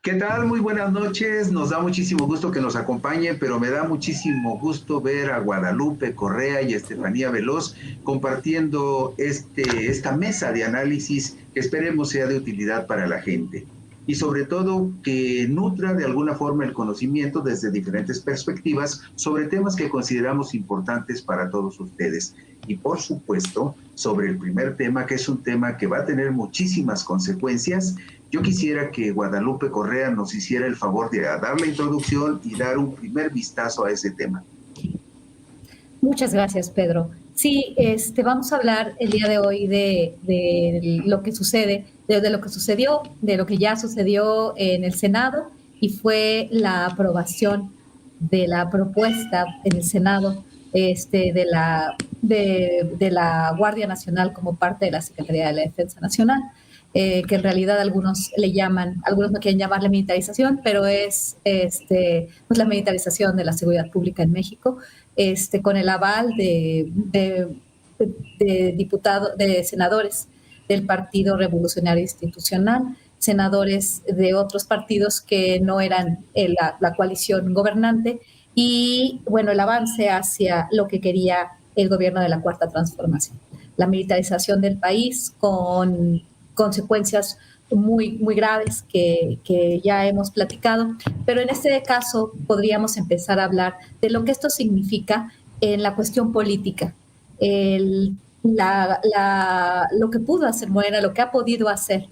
¿Qué tal? Muy buenas noches. Nos da muchísimo gusto que nos acompañen, pero me da muchísimo gusto ver a Guadalupe Correa y a Estefanía Veloz compartiendo esta mesa de análisis que esperemos sea de utilidad para la gente y sobre todo que nutra de alguna forma el conocimiento desde diferentes perspectivas sobre temas que consideramos importantes para todos ustedes. Y por supuesto, sobre el primer tema, que es un tema que va a tener muchísimas consecuencias. Yo quisiera que Guadalupe Correa nos hiciera el favor de dar la introducción y dar un primer vistazo a ese tema. Muchas gracias, Pedro. Sí, vamos a hablar el día de hoy de lo que sucede, de lo que sucedió, de lo que ya sucedió en el Senado y fue la aprobación de la propuesta en el Senado de la Guardia Nacional como parte de la Secretaría de la Defensa Nacional, que en realidad algunos no quieren llamarle militarización, pero es pues la militarización de la seguridad pública en México, con el aval de senadores del Partido Revolucionario Institucional, senadores de otros partidos que no eran la coalición gobernante, y bueno, el avance hacia lo que quería el gobierno de la Cuarta Transformación, la militarización del país con consecuencias muy graves que ya hemos platicado, pero en este caso podríamos empezar a hablar de lo que esto significa en la cuestión política, lo que pudo hacer Morena, lo que ha podido hacer,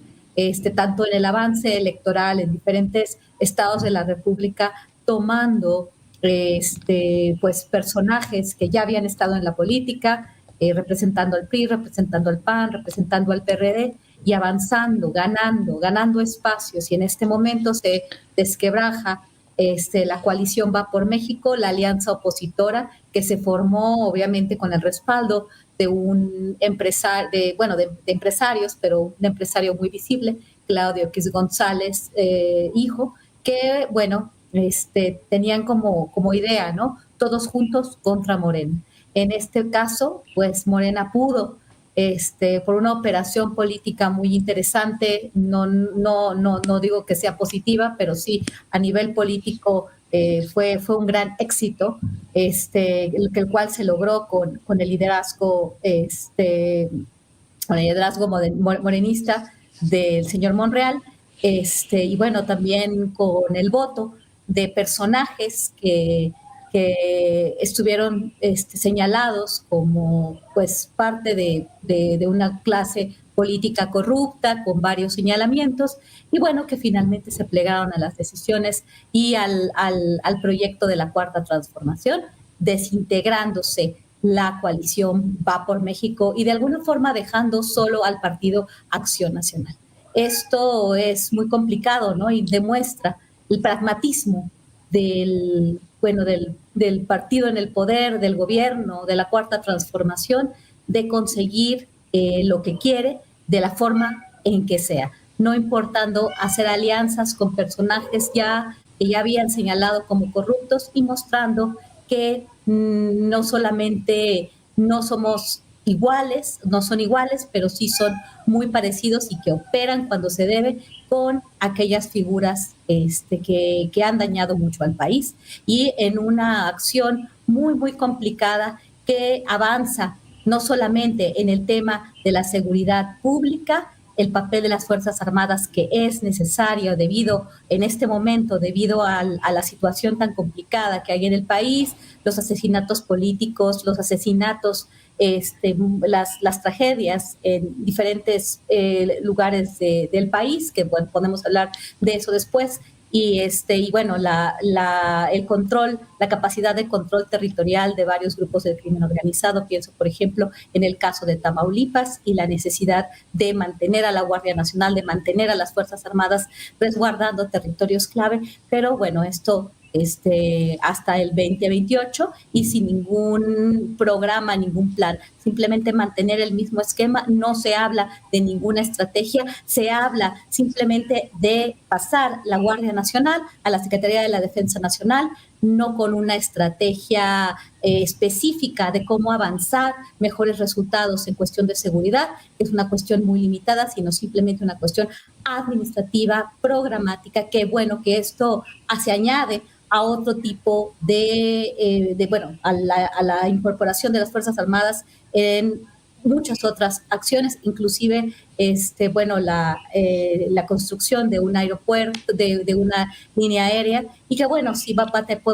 tanto en el avance electoral en diferentes estados de la República, tomando pues personajes que ya habían estado en la política, representando al PRI, representando al PAN, representando al PRD, y avanzando, ganando espacios, y en este momento se desquebraja la coalición Va por México, la alianza opositora que se formó obviamente con el respaldo de un empresario, de empresarios, pero un empresario muy visible, Claudio X González, hijo, que bueno, tenían como idea, ¿no? Todos juntos contra Morena. En este caso, pues Morena pudo, por una operación política muy interesante, no digo que sea positiva, pero sí a nivel político fue un gran éxito, el cual se logró con el liderazgo, morenista del señor Monreal, y bueno, también con el voto de personajes que estuvieron señalados como pues parte de una clase política corrupta con varios señalamientos, y bueno, que finalmente se plegaron a las decisiones y al proyecto de la Cuarta Transformación, desintegrándose la coalición Va por México y de alguna forma dejando solo al partido Acción Nacional. Esto es muy complicado, ¿no? Y demuestra el pragmatismo del partido en el poder, del gobierno, de la Cuarta Transformación, de conseguir lo que quiere de la forma en que sea, no importando hacer alianzas con personajes que ya habían señalado como corruptos, y mostrando que no solamente no somos iguales, no son iguales, pero sí son muy parecidos y que operan cuando se debe con aquellas figuras que han dañado mucho al país, y en una acción muy complicada que avanza no solamente en el tema de la seguridad pública, el papel de las Fuerzas Armadas, que es necesario en este momento, debido a la situación tan complicada que hay en el país, los asesinatos políticos, los asesinatos, las tragedias en diferentes lugares del país, que bueno, podemos hablar de eso después, y bueno, el control, la capacidad de control territorial de varios grupos del crimen organizado. Pienso, por ejemplo, en el caso de Tamaulipas, y la necesidad de mantener a la Guardia Nacional, de mantener a las Fuerzas Armadas resguardando territorios clave, pero bueno, esto hasta el 2028 y sin ningún programa, ningún plan, simplemente mantener el mismo esquema. No se habla de ninguna estrategia, se habla simplemente de pasar la Guardia Nacional a la Secretaría de la Defensa Nacional. no con una estrategia específica de cómo avanzar mejores resultados en cuestión de seguridad. Es una cuestión muy limitada, sino simplemente una cuestión administrativa, programática, que bueno, que esto se añade a otro tipo a la incorporación de las Fuerzas Armadas en muchas otras acciones, inclusive la construcción de un aeropuerto, de una línea aérea, y que bueno, sí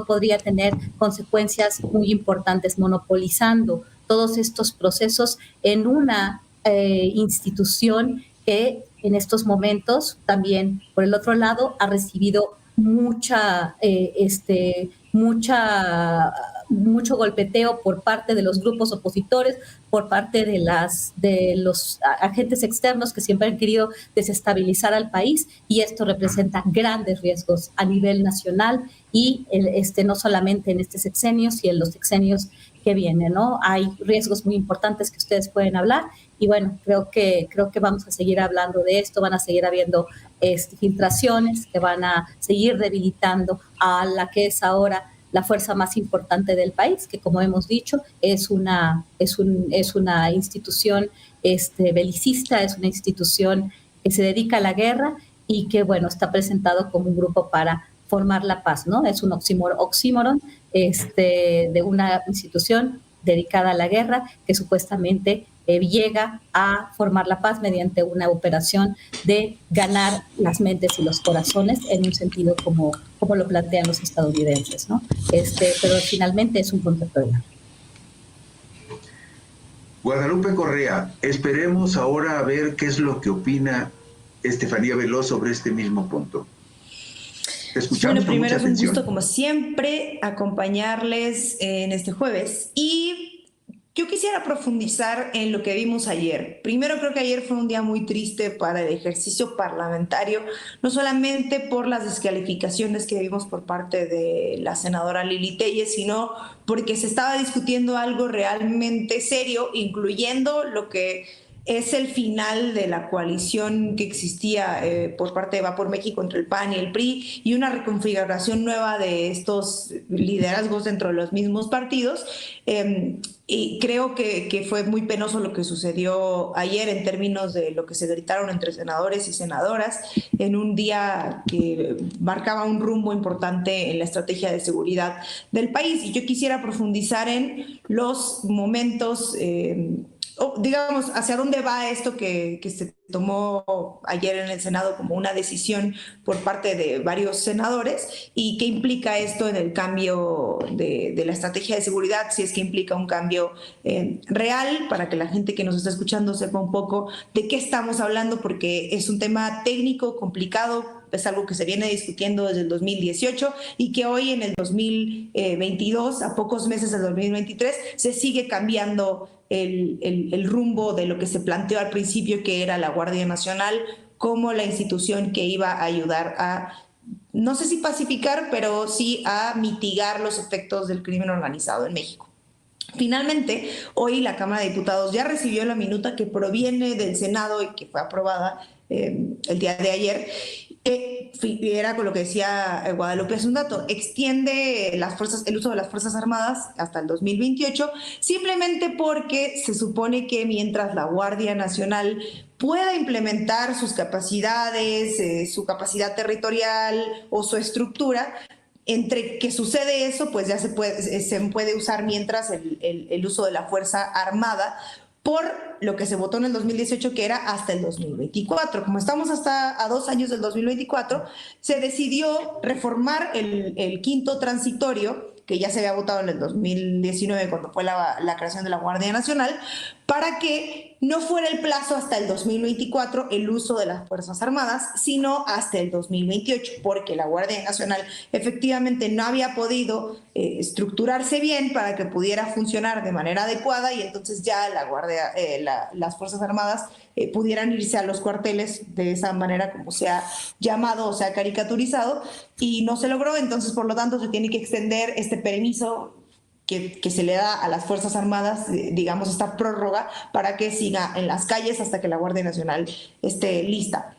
podría tener consecuencias muy importantes, monopolizando todos estos procesos en una institución que en estos momentos también, por el otro lado, ha recibido mucho golpeteo por parte de los grupos opositores, por parte de los agentes externos que siempre han querido desestabilizar al país, y esto representa grandes riesgos a nivel nacional y no solamente en este sexenio, sino en los sexenios que vienen, ¿no? Hay riesgos muy importantes que ustedes pueden hablar, y bueno, creo que vamos a seguir hablando de esto. Van a seguir habiendo filtraciones que van a seguir debilitando a la que es ahora la fuerza más importante del país, que como hemos dicho es una institución belicista, es una institución que se dedica a la guerra y que bueno, está presentado como un grupo para formar la paz, ¿no? Es un oxímoron de una institución dedicada a la guerra que supuestamente llega a formar la paz mediante una operación de ganar las mentes y los corazones en un sentido como lo plantean los estadounidenses, ¿no? Pero finalmente es un contraproducente. Guadalupe Correa, esperemos ahora a ver qué es lo que opina Estefanía Veloz sobre este mismo punto. Bueno, primero es un gusto, como siempre, acompañarles en este jueves. Y yo quisiera profundizar en lo que vimos ayer. Primero, creo que ayer fue un día muy triste para el ejercicio parlamentario, no solamente por las descalificaciones que vimos por parte de la senadora Lili Telles, sino porque se estaba discutiendo algo realmente serio, incluyendo lo que es el final de la coalición que existía por parte de Va por México entre el PAN y el PRI, y una reconfiguración nueva de estos liderazgos dentro de los mismos partidos. Y creo que fue muy penoso lo que sucedió ayer en términos de lo que se gritaron entre senadores y senadoras en un día que marcaba un rumbo importante en la estrategia de seguridad del país. Y yo quisiera profundizar en los momentos digamos, hacia dónde va esto que se tomó ayer en el Senado como una decisión por parte de varios senadores, y qué implica esto en el cambio de la estrategia de seguridad, si es que implica un cambio real, para que la gente que nos está escuchando sepa un poco de qué estamos hablando, porque es un tema técnico, complicado, es algo que se viene discutiendo desde el 2018 y que hoy en el 2022, a pocos meses del 2023, se sigue cambiando el rumbo de lo que se planteó al principio, que era la Guardia Nacional como la institución que iba a ayudar a, no sé si pacificar, pero sí a mitigar los efectos del crimen organizado en México. Finalmente, hoy la Cámara de Diputados ya recibió la minuta que proviene del Senado y que fue aprobada el día de ayer. Era con lo que decía Guadalupe hace un dato, extiende el uso de las Fuerzas Armadas hasta el 2028, simplemente porque se supone que mientras la Guardia Nacional pueda implementar sus capacidades, su capacidad territorial o su estructura, entre que sucede eso, pues ya se puede usar mientras el uso de la Fuerza Armada, por lo que se votó en el 2018, que era hasta el 2024. Como estamos hasta a 2 años del 2024, se decidió reformar el quinto transitorio, que ya se había votado en el 2019 cuando fue la creación de la Guardia Nacional, para que no fuera el plazo hasta el 2024 el uso de las Fuerzas Armadas, sino hasta el 2028, porque la Guardia Nacional efectivamente no había podido estructurarse bien para que pudiera funcionar de manera adecuada, y entonces ya las Fuerzas Armadas pudieran irse a los cuarteles de esa manera como se ha llamado o se ha caricaturizado, y no se logró. Entonces, por lo tanto, se tiene que extender este permiso que se le da a las Fuerzas Armadas, digamos, esta prórroga, para que siga en las calles hasta que la Guardia Nacional esté lista.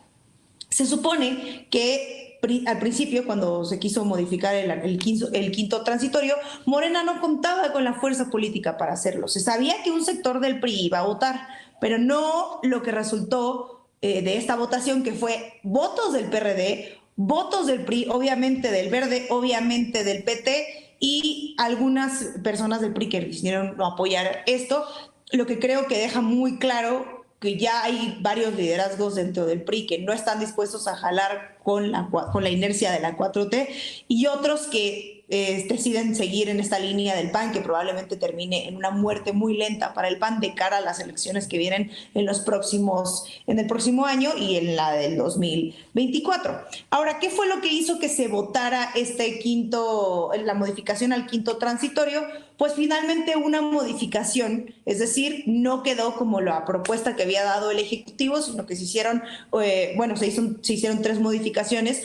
Se supone que al principio, cuando se quiso modificar el quinto transitorio, Morena no contaba con la fuerza política para hacerlo. Se sabía que un sector del PRI iba a votar, pero no lo que resultó de esta votación, que fue votos del PRD, votos del PRI, obviamente del Verde, obviamente del PT, y algunas personas del PRI que decidieron no apoyar esto, lo que creo que deja muy claro que ya hay varios liderazgos dentro del PRI que no están dispuestos a jalar con la inercia de la 4T, y otros que deciden seguir en esta línea del PAN, que probablemente termine en una muerte muy lenta para el PAN de cara a las elecciones que vienen en el próximo año y en la del 2024. Ahora, ¿qué fue lo que hizo que se votara la modificación al quinto transitorio? Pues finalmente una modificación, es decir, no quedó como la propuesta que había dado el Ejecutivo, sino que se hicieron 3 modificaciones.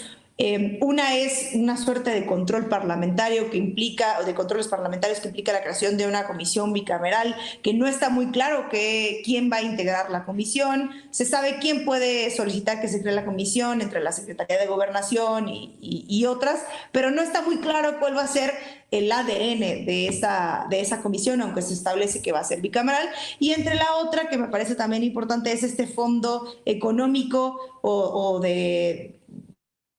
Una es una suerte de control parlamentario de controles parlamentarios que implica la creación de una comisión bicameral, que no está muy claro quién va a integrar la comisión. Se sabe quién puede solicitar que se cree la comisión entre la Secretaría de Gobernación y otras, pero no está muy claro cuál va a ser el ADN de esa comisión, aunque se establece que va a ser bicameral. Y entre la otra, que me parece también importante, es este fondo económico o de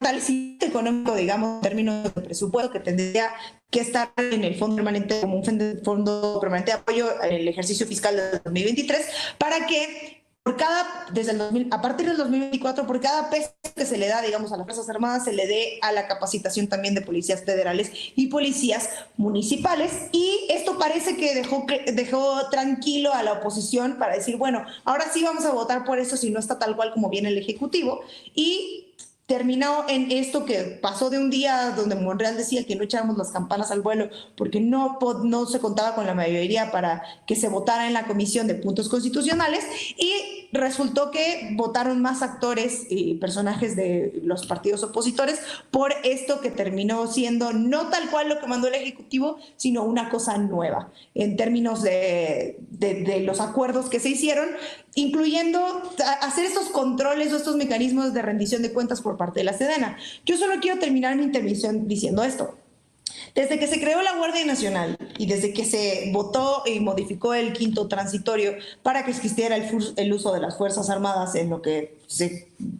fortalecimiento económico, digamos, en términos de presupuesto, que tendría que estar en el fondo permanente como un fondo permanente de apoyo en el ejercicio fiscal del 2023, para que a partir del 2024, por cada peso que se le da, digamos, a las Fuerzas Armadas, se le dé a la capacitación también de policías federales y policías municipales. Y esto parece que dejó tranquilo a la oposición para decir, bueno, ahora sí vamos a votar por eso si no está tal cual como viene el Ejecutivo. Y terminó en esto que pasó de un día donde Monreal decía que no echáramos las campanas al vuelo porque no se contaba con la mayoría para que se votara en la Comisión de Puntos Constitucionales, y resultó que votaron más actores y personajes de los partidos opositores por esto, que terminó siendo no tal cual lo que mandó el Ejecutivo, sino una cosa nueva en términos de los acuerdos que se hicieron, incluyendo hacer estos controles o estos mecanismos de rendición de cuentas por parte de la Sedena. Yo solo quiero terminar mi intervención diciendo esto. Desde que se creó la Guardia Nacional y desde que se votó y modificó el quinto transitorio para que existiera el uso de las Fuerzas Armadas en lo que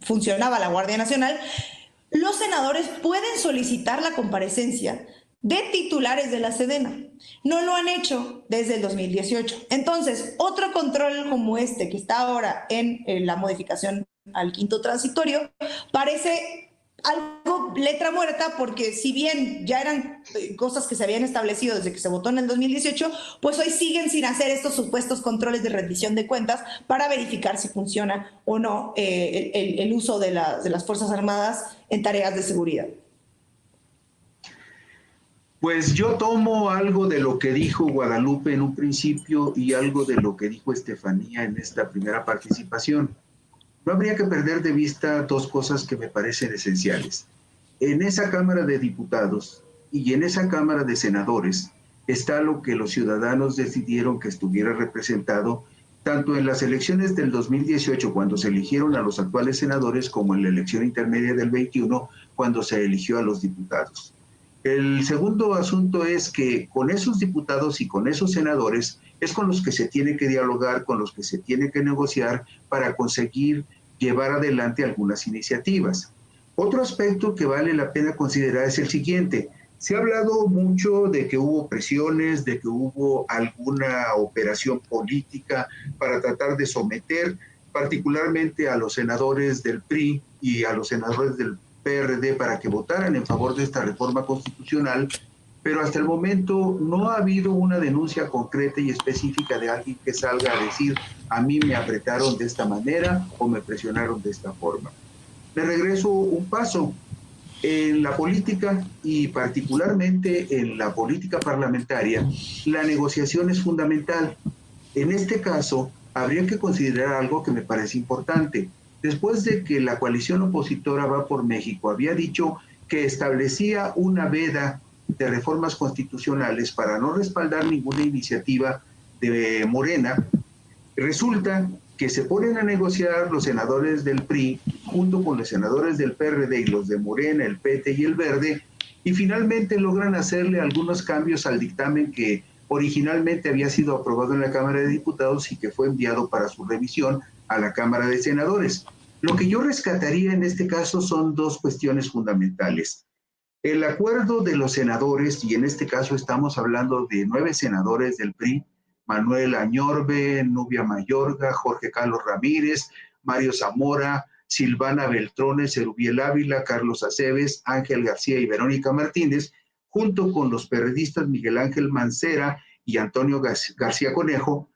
funcionaba la Guardia Nacional, los senadores pueden solicitar la comparecencia de titulares de la Sedena. No lo han hecho desde el 2018. Entonces, otro control como este que está ahora en la modificación al quinto transitorio parece algo letra muerta, porque si bien ya eran cosas que se habían establecido desde que se votó en el 2018, pues hoy siguen sin hacer estos supuestos controles de rendición de cuentas para verificar si funciona o no el uso de las Fuerzas Armadas en tareas de seguridad. Pues yo tomo algo de lo que dijo Guadalupe en un principio y algo de lo que dijo Estefanía en esta primera participación. No habría que perder de vista dos cosas que me parecen esenciales. En esa Cámara de Diputados y en esa Cámara de Senadores está lo que los ciudadanos decidieron que estuviera representado tanto en las elecciones del 2018, cuando se eligieron a los actuales senadores, como en la elección intermedia del 21, cuando se eligió a los diputados. El segundo asunto es que con esos diputados y con esos senadores es con los que se tiene que dialogar, con los que se tiene que negociar para conseguir llevar adelante algunas iniciativas. Otro aspecto que vale la pena considerar es el siguiente. Se ha hablado mucho de que hubo presiones, de que hubo alguna operación política para tratar de someter particularmente a los senadores del PRI y a los senadores del PRD para que votaran en favor de esta reforma constitucional, pero hasta el momento no ha habido una denuncia concreta y específica de alguien que salga a decir: a mí me apretaron de esta manera o me presionaron de esta forma. Me regreso un paso. En la política y particularmente en la política parlamentaria, la negociación es fundamental. En este caso, habría que considerar algo que me parece importante. Después de que la coalición opositora Va por México había dicho que establecía una veda de reformas constitucionales para no respaldar ninguna iniciativa de Morena, resulta que se ponen a negociar los senadores del PRI junto con los senadores del PRD y los de Morena, el PT y el Verde, y finalmente logran hacerle algunos cambios al dictamen que originalmente había sido aprobado en la Cámara de Diputados y que fue enviado para su revisión a la Cámara de Senadores. Lo que yo rescataría en este caso son dos cuestiones fundamentales. El acuerdo de los senadores, y en este caso estamos hablando de 9 senadores del PRI, Manuel Añorbe, Nubia Mayorga, Jorge Carlos Ramírez, Mario Zamora, Silvana Beltrones, Erubiel Ávila, Carlos Aceves, Ángel García y Verónica Martínez, junto con los periodistas Miguel Ángel Mancera y Antonio García Conejo,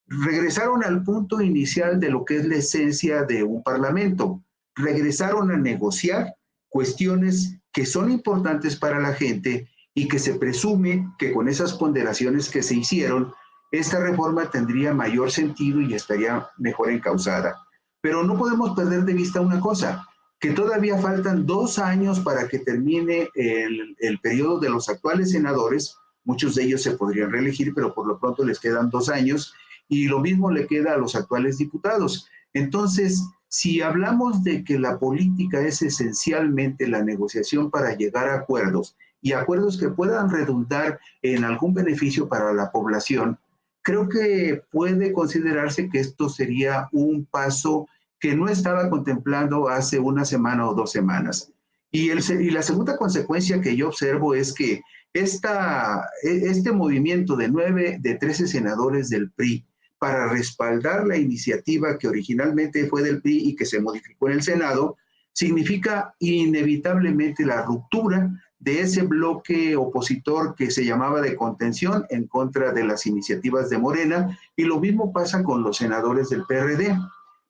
regresaron al punto inicial de lo que es la esencia de un parlamento. Regresaron a negociar cuestiones que son importantes para la gente y que se presume que con esas ponderaciones que se hicieron, esta reforma tendría mayor sentido y estaría mejor encauzada. Pero no podemos perder de vista una cosa, que todavía faltan 2 años para que termine el periodo de los actuales senadores. Muchos de ellos se podrían reelegir, pero por lo pronto les quedan 2 años, y lo mismo le queda a los actuales diputados. Entonces, si hablamos de que la política es esencialmente la negociación para llegar a acuerdos, y acuerdos que puedan redundar en algún beneficio para la población, creo que puede considerarse que esto sería un paso que no estaba contemplando hace una semana o 2 semanas. Y la segunda consecuencia que yo observo es que este movimiento de 13 senadores del PRI para respaldar la iniciativa que originalmente fue del PRI y que se modificó en el Senado, significa inevitablemente la ruptura de ese bloque opositor que se llamaba de contención en contra de las iniciativas de Morena, y lo mismo pasa con los senadores del PRD.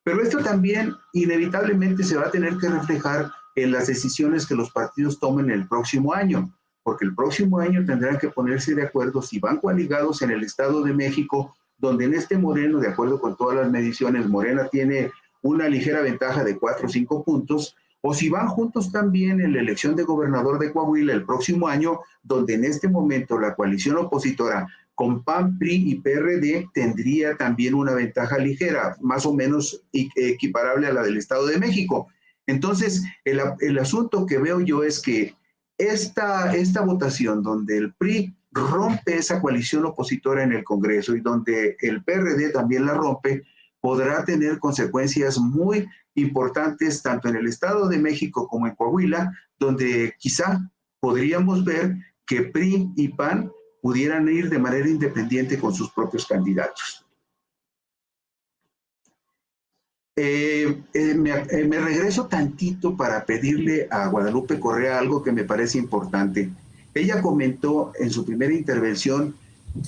Pero esto también inevitablemente se va a tener que reflejar en las decisiones que los partidos tomen el próximo año, porque el próximo año tendrán que ponerse de acuerdo si van coaligados en el Estado de México, donde en este Moreno, de acuerdo con todas las mediciones, Morena tiene una ligera ventaja de 4 o 5 puntos, o si van juntos también en la elección de gobernador de Coahuila el próximo año, donde en este momento la coalición opositora con PAN, PRI y PRD tendría también una ventaja ligera, más o menos equiparable a la del Estado de México. Entonces, el asunto que veo yo es que esta votación donde el PRI rompe esa coalición opositora en el Congreso y donde el PRD también la rompe, podrá tener consecuencias muy importantes tanto en el Estado de México como en Coahuila, donde quizá podríamos ver que PRI y PAN pudieran ir de manera independiente con sus propios candidatos. Me regreso tantito para pedirle a Guadalupe Correa algo que me parece importante. Ella comentó en su primera intervención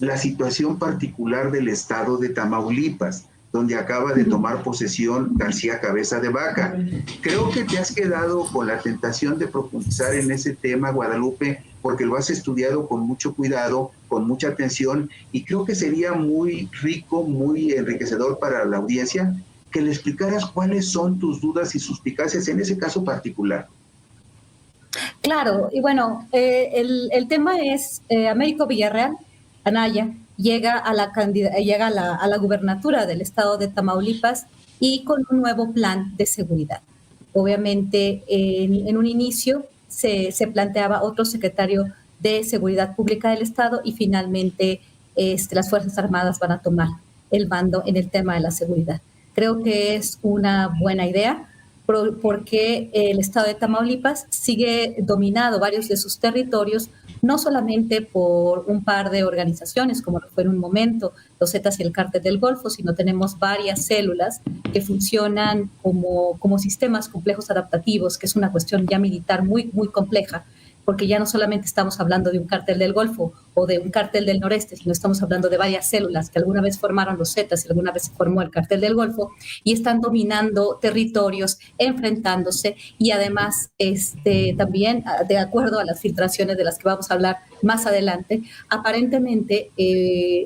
la situación particular del estado de Tamaulipas, donde acaba de tomar posesión García Cabeza de Vaca. Creo que te has quedado con la tentación de profundizar en ese tema, Guadalupe, porque lo has estudiado con mucho cuidado, con mucha atención, y creo que sería muy rico, muy enriquecedor para la audiencia que le explicaras cuáles son tus dudas y suspicacias en ese caso particular. Claro, y bueno, el tema es Américo Villarreal, Anaya, llega a la gubernatura del estado de Tamaulipas y con un nuevo plan de seguridad. Obviamente, en un inicio se planteaba otro secretario de Seguridad Pública del estado y finalmente las Fuerzas Armadas van a tomar el mando en el tema de la seguridad. Creo que es una buena idea porque el estado de Tamaulipas sigue dominado varios de sus territorios, no solamente por un par de organizaciones, como fue en un momento los Zetas y el Cártel del Golfo, sino tenemos varias células que funcionan como sistemas complejos adaptativos, que es una cuestión ya militar muy, muy compleja, porque ya no solamente estamos hablando de un cártel del Golfo o de un cártel del Noreste, sino estamos hablando de varias células que alguna vez formaron los Zetas y alguna vez se formó el cártel del Golfo y están dominando territorios, enfrentándose y además también, de acuerdo a las filtraciones de las que vamos a hablar más adelante, aparentemente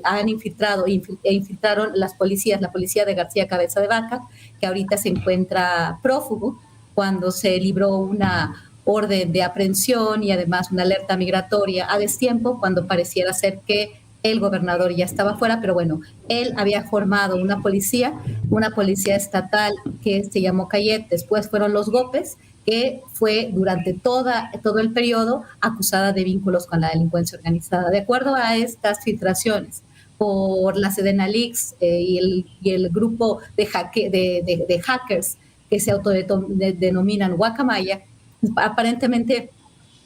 han infiltraron la policía de García Cabeza de Vaca, que ahorita se encuentra prófugo cuando se libró una orden de aprehensión y además una alerta migratoria a destiempo cuando pareciera ser que el gobernador ya estaba fuera, pero bueno, él había formado una policía estatal que se llamó Cayet, después fueron los Gopes, que fue durante todo el periodo acusada de vínculos con la delincuencia organizada. De acuerdo a estas filtraciones por la Sedena Leaks y el grupo de hackers que se autodenominan Guacamaya, aparentemente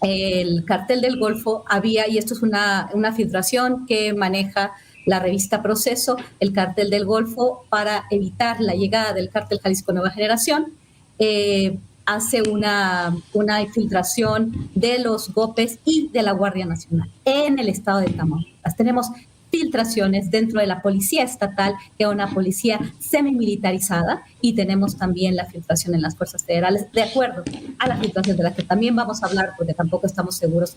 el cartel del Golfo había, y esto es una filtración que maneja la revista Proceso, el cartel del Golfo, para evitar la llegada del cártel Jalisco Nueva Generación, hace una infiltración de los GOPES y de la Guardia Nacional en el estado de Tamaulipas. Tenemos filtraciones dentro de la policía estatal, que es una policía semimilitarizada, y tenemos también la filtración en las fuerzas federales, de acuerdo a la filtración de la que también vamos a hablar, porque tampoco estamos seguros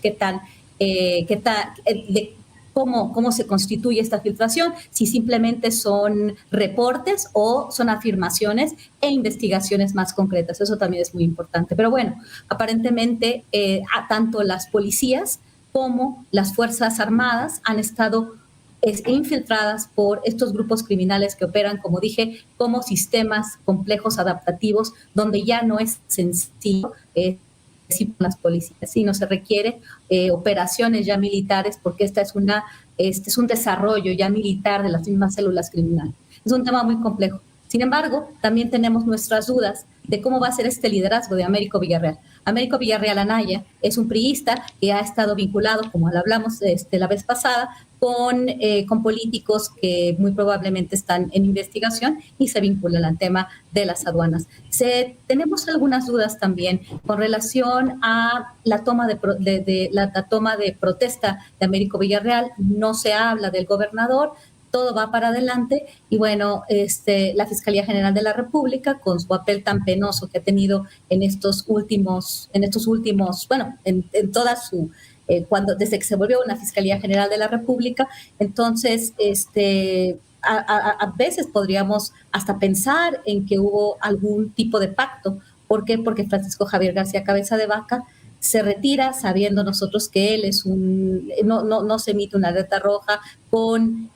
cómo se constituye esta filtración, si simplemente son reportes o son afirmaciones e investigaciones más concretas. Eso también es muy importante. Pero bueno, aparentemente tanto las policías como las Fuerzas Armadas han estado infiltradas por estos grupos criminales que operan, como dije, como sistemas complejos adaptativos, donde ya no es sencillo con las policías, sino se requiere operaciones ya militares, porque este es un desarrollo ya militar de las mismas células criminales. Es un tema muy complejo. Sin embargo, también tenemos nuestras dudas de cómo va a ser este liderazgo de Américo Villarreal. Américo Villarreal Anaya es un priista que ha estado vinculado, como lo hablamos la vez pasada, con políticos que muy probablemente están en investigación y se vinculan al tema de las aduanas. Tenemos algunas dudas también con relación a la toma de protesta de Américo Villarreal. No se habla del gobernador, todo va para adelante, y bueno, la Fiscalía General de la República, con su papel tan penoso que ha tenido en toda su desde que se volvió una Fiscalía General de la República. Entonces a veces podríamos hasta pensar en que hubo algún tipo de pacto. ¿Por qué? Porque Francisco Javier García Cabeza de Vaca se retira sabiendo nosotros que él no se emite una alerta roja con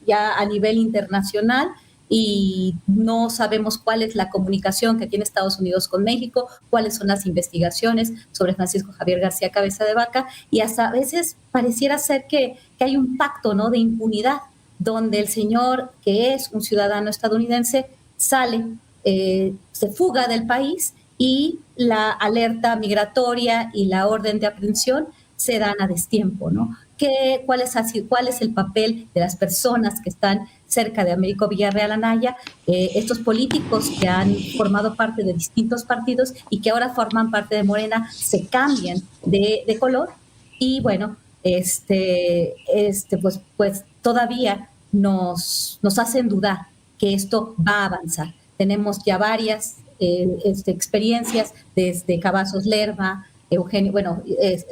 ya a nivel internacional, y no sabemos cuál es la comunicación que tiene Estados Unidos con México, cuáles son las investigaciones sobre Francisco Javier García Cabeza de Vaca, y hasta a veces pareciera ser que hay un pacto, ¿no?, de impunidad, donde el señor, que es un ciudadano estadounidense, sale, se fuga del país, y la alerta migratoria y la orden de aprehensión se dan a destiempo, ¿no? ¿Cuál es el papel de las personas que están cerca de Américo Villarreal Anaya, estos políticos que han formado parte de distintos partidos y que ahora forman parte de Morena, se cambian de color? Y bueno, pues todavía nos hacen dudar que esto va a avanzar. Tenemos ya varias experiencias desde Cavazos Lerma,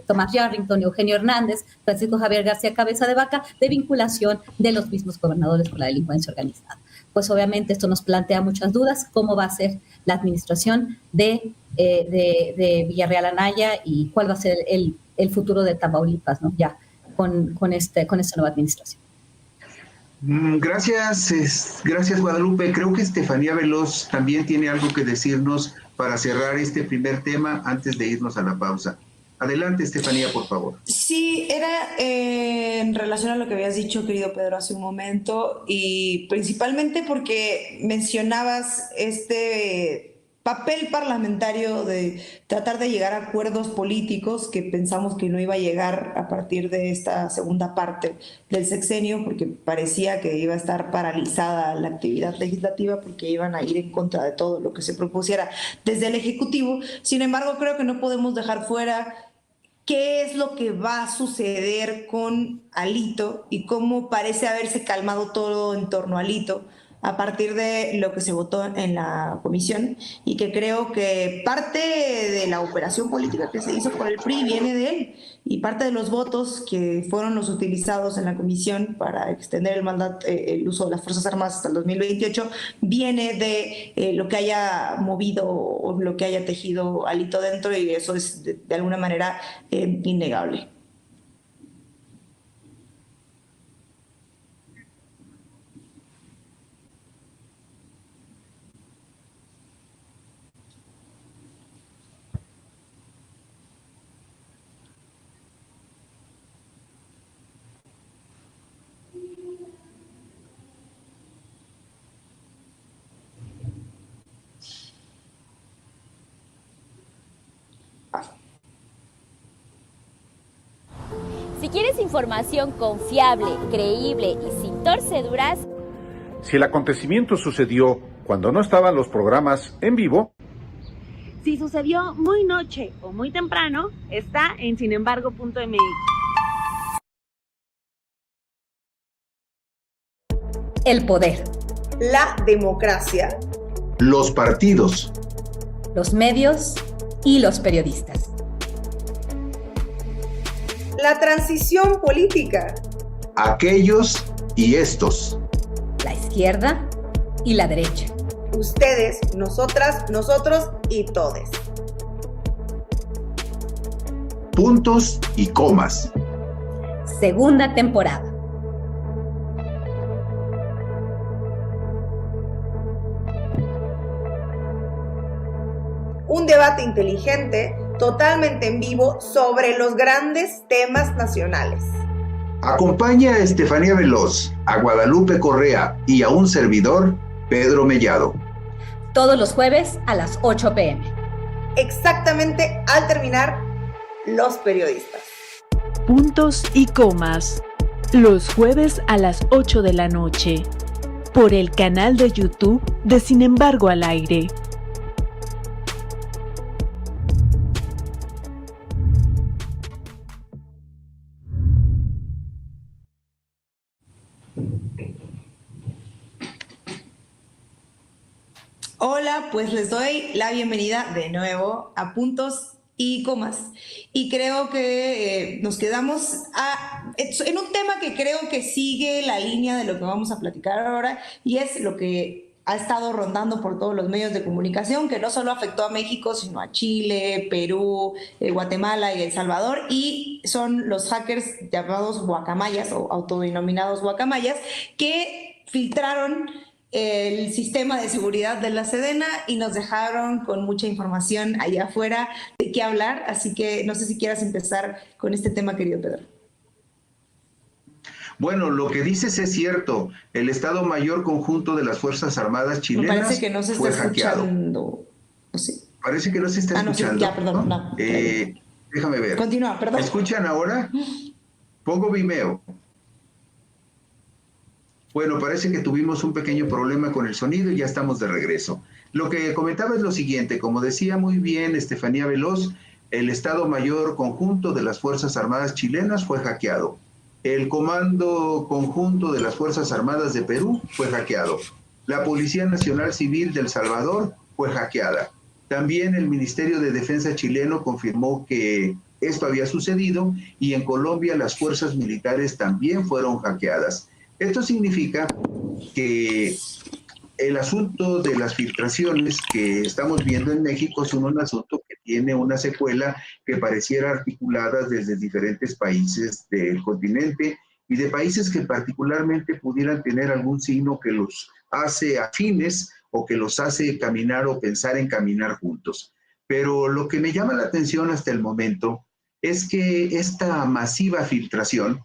Tomás Yarrington, Eugenio Hernández, Francisco Javier García Cabeza de Vaca, de vinculación de los mismos gobernadores con la delincuencia organizada. Pues obviamente esto nos plantea muchas dudas: cómo va a ser la administración de Villarreal Anaya, y cuál va a ser el futuro de Tamaulipas, ¿no?, ya con esta nueva administración. Gracias Guadalupe. Creo que Estefanía Veloz también tiene algo que decirnos para cerrar este primer tema antes de irnos a la pausa. Adelante, Estefanía, por favor. Sí, era en relación a lo que habías dicho, querido Pedro, hace un momento, y principalmente porque mencionabas este papel parlamentario de tratar de llegar a acuerdos políticos que pensamos que no iba a llegar a partir de esta segunda parte del sexenio, porque parecía que iba a estar paralizada la actividad legislativa porque iban a ir en contra de todo lo que se propusiera desde el Ejecutivo. Sin embargo, creo que no podemos dejar fuera qué es lo que va a suceder con Alito y cómo parece haberse calmado todo en torno a Alito a partir de lo que se votó en la comisión, y que creo que parte de la operación política que se hizo por el PRI viene de él, y parte de los votos que fueron los utilizados en la comisión para extender el uso de las Fuerzas Armadas hasta el 2028 viene de lo que haya movido o lo que haya tejido Alito dentro, y eso es de alguna manera innegable. Si quieres información confiable, creíble y sin torceduras, si el acontecimiento sucedió cuando no estaban los programas en vivo, si sucedió muy noche o muy temprano, está en sinembargo.mx. El poder, La democracia, los partidos, los medios y los periodistas. la transición política, aquellos y estos, La izquierda y la derecha. ustedes, nosotras, nosotros y todes. puntos y comas. Segunda temporada. Un debate inteligente, totalmente en vivo, sobre los grandes temas nacionales. Acompaña a Estefanía Veloz, a Guadalupe Correa y a un servidor, Pedro Mellado. Todos los jueves a las 8 p.m. Exactamente al terminar Los Periodistas. Puntos y comas. Los jueves a las 8 de la noche. Por el canal de YouTube de Sin embargo al aire. Hola, pues les doy la bienvenida de nuevo a Puntos y Comas. Y creo que nos quedamos en un tema que creo que sigue la línea de lo que vamos a platicar ahora, y es lo que ha estado rondando por todos los medios de comunicación, que no solo afectó a México, sino a Chile, Perú, Guatemala y El Salvador, y son los hackers llamados guacamayas o autodenominados guacamayas, que filtraron el sistema de seguridad de la Sedena y nos dejaron con mucha información allá afuera de qué hablar. Así que no sé si quieras empezar con este tema, querido Pedro. Bueno, lo que dices es cierto. El Estado Mayor Conjunto de las Fuerzas Armadas chilenas Me parece que no se está escuchando. ¿Sí? Parece que no se está escuchando. No, sí, ya, perdón. No. Déjame ver. Continúa, perdón. ¿Me escuchan ahora? Pongo Vimeo. Bueno, parece que tuvimos un pequeño problema con el sonido y ya estamos de regreso. Lo que comentaba es lo siguiente, como decía muy bien Estefanía Veloz, el Estado Mayor Conjunto de las Fuerzas Armadas chilenas fue hackeado. El Comando Conjunto de las Fuerzas Armadas de Perú fue hackeado. La Policía Nacional Civil de El Salvador fue hackeada. También el Ministerio de Defensa chileno confirmó que esto había sucedido, y en Colombia las fuerzas militares también fueron hackeadas. Esto significa que el asunto de las filtraciones que estamos viendo en México son un asunto que tiene una secuela que pareciera articulada desde diferentes países del continente y de países que particularmente pudieran tener algún signo que los hace afines o que los hace caminar o pensar en caminar juntos. Pero lo que me llama la atención hasta el momento es que esta masiva filtración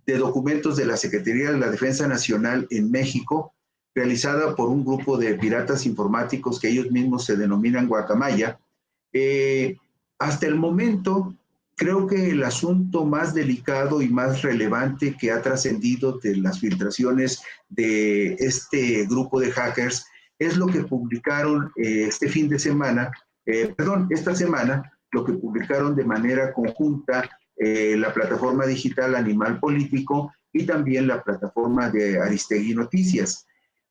de documentos de la Secretaría de la Defensa Nacional en México, realizada por un grupo de piratas informáticos que ellos mismos se denominan Guacamaya, hasta el momento creo que el asunto más delicado y más relevante que ha trascendido de las filtraciones de este grupo de hackers es lo que publicaron esta semana, lo que publicaron de manera conjunta la plataforma digital Animal Político y también la plataforma de Aristegui Noticias.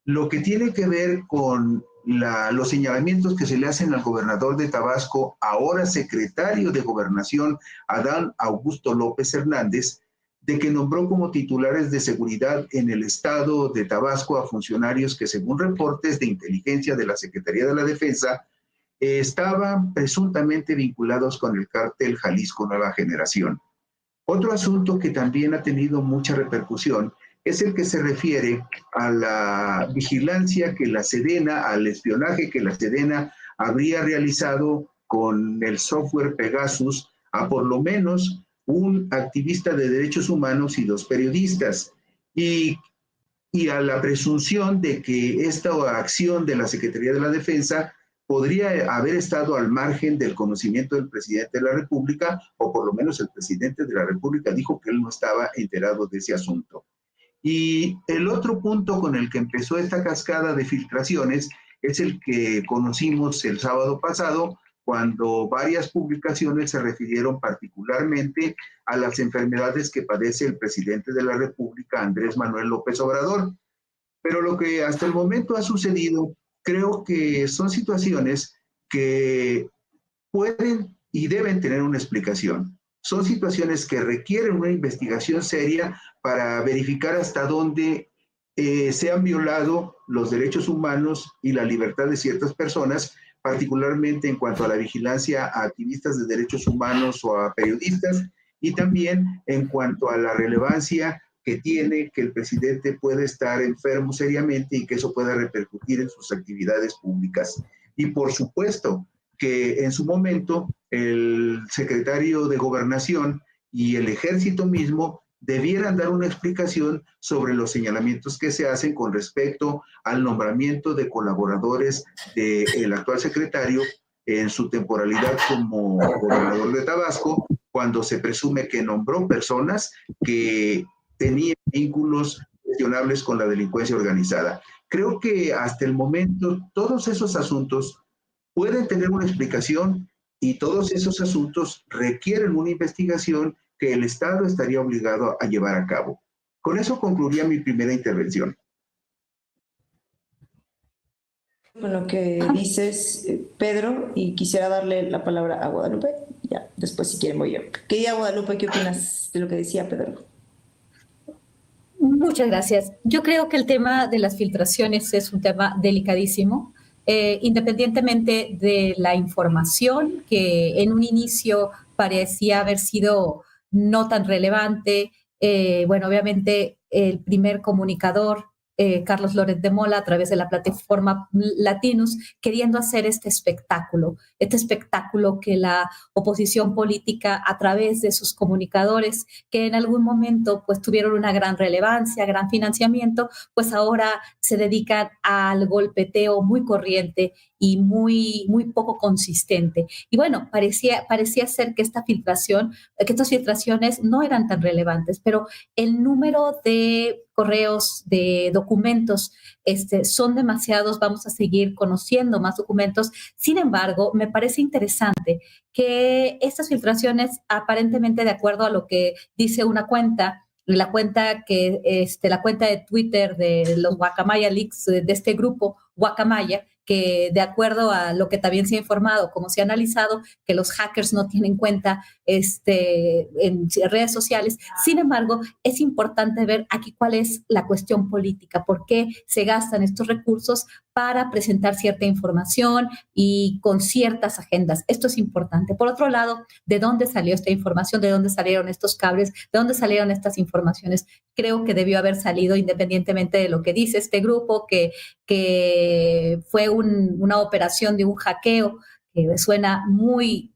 Lo que tiene que ver con los señalamientos que se le hacen al gobernador de Tabasco, ahora secretario de Gobernación, Adán Augusto López Hernández, de que nombró como titulares de seguridad en el estado de Tabasco a funcionarios que, según reportes de inteligencia de la Secretaría de la Defensa, estaban presuntamente vinculados con el cártel Jalisco Nueva Generación. Otro asunto que también ha tenido mucha repercusión es el que se refiere a la vigilancia que la Sedena, al espionaje que la Sedena habría realizado con el software Pegasus a por lo menos un activista de derechos humanos y 2 periodistas, y a la presunción de que esta acción de la Secretaría de la Defensa podría haber estado al margen del conocimiento del presidente de la República, o por lo menos el presidente de la República dijo que él no estaba enterado de ese asunto. Y el otro punto con el que empezó esta cascada de filtraciones es el que conocimos el sábado pasado, cuando varias publicaciones se refirieron particularmente a las enfermedades que padece el presidente de la República, Andrés Manuel López Obrador. Pero lo que hasta el momento ha sucedido, creo que son situaciones que pueden y deben tener una explicación. Son situaciones que requieren una investigación seria para verificar hasta dónde se han violado los derechos humanos y la libertad de ciertas personas, particularmente en cuanto a la vigilancia a activistas de derechos humanos o a periodistas, y también en cuanto a la relevancia que tiene que el presidente puede estar enfermo seriamente y que eso pueda repercutir en sus actividades públicas. Y por supuesto que en su momento el secretario de Gobernación y el Ejército mismo debieran dar una explicación sobre los señalamientos que se hacen con respecto al nombramiento de colaboradores del actual secretario en su temporalidad como gobernador de Tabasco, cuando se presume que nombró personas que tenían vínculos cuestionables con la delincuencia organizada. Creo que hasta el momento todos esos asuntos pueden tener una explicación y todos esos asuntos requieren una investigación que el Estado estaría obligado a llevar a cabo. Con eso concluiría mi primera intervención. Con lo que dices, Pedro, y quisiera darle la palabra a Guadalupe. Ya, después si quieren voy yo. Querida Guadalupe, ¿qué opinas de lo que decía Pedro? Muchas gracias. Yo creo que el tema de las filtraciones es un tema delicadísimo, independientemente de la información que en un inicio parecía haber sido no tan relevante. Bueno, obviamente el primer comunicador, Carlos Loret de Mola, a través de la plataforma Latinus, queriendo hacer este espectáculo que la oposición política, a través de sus comunicadores, que en algún momento pues tuvieron una gran relevancia, gran financiamiento, pues ahora se dedican al golpeteo muy corriente y muy poco consistente. Y bueno, parecía ser que estas filtraciones no eran tan relevantes, pero el número de correos, de documentos, son demasiados. Vamos a seguir conociendo más documentos. Sin embargo, me parece interesante que estas filtraciones, aparentemente de acuerdo a lo que dice una cuenta, la cuenta de Twitter de los Guacamaya Leaks, de este grupo Guacamaya, que de acuerdo a lo que también se ha informado, como se ha analizado, que los hackers no tienen cuenta en redes sociales. Sin embargo, es importante ver aquí cuál es la cuestión política, por qué se gastan estos recursos para presentar cierta información y con ciertas agendas. Esto es importante. Por otro lado, ¿de dónde salió esta información? ¿De dónde salieron estos cables? ¿De dónde salieron estas informaciones? Creo que debió haber salido, independientemente de lo que dice este grupo, que fue una operación de un hackeo que suena muy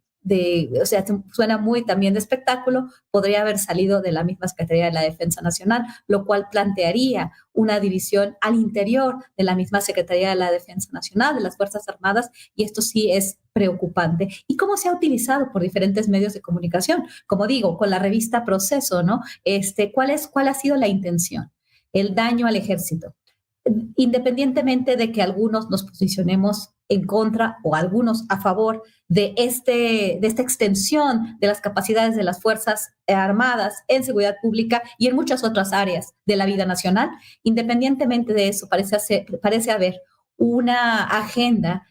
también de espectáculo. Podría haber salido de la misma Secretaría de la Defensa Nacional, lo cual plantearía una división al interior de la misma Secretaría de la Defensa Nacional, de las Fuerzas Armadas, y esto sí es preocupante. ¿Y cómo se ha utilizado por diferentes medios de comunicación? Como digo, con la revista Proceso, ¿no? ¿Cuál ha sido la intención? El daño al ejército. Independientemente de que algunos nos posicionemos en contra o algunos a favor de esta extensión de las capacidades de las Fuerzas Armadas en seguridad pública y en muchas otras áreas de la vida nacional, independientemente de eso, parece haber una agenda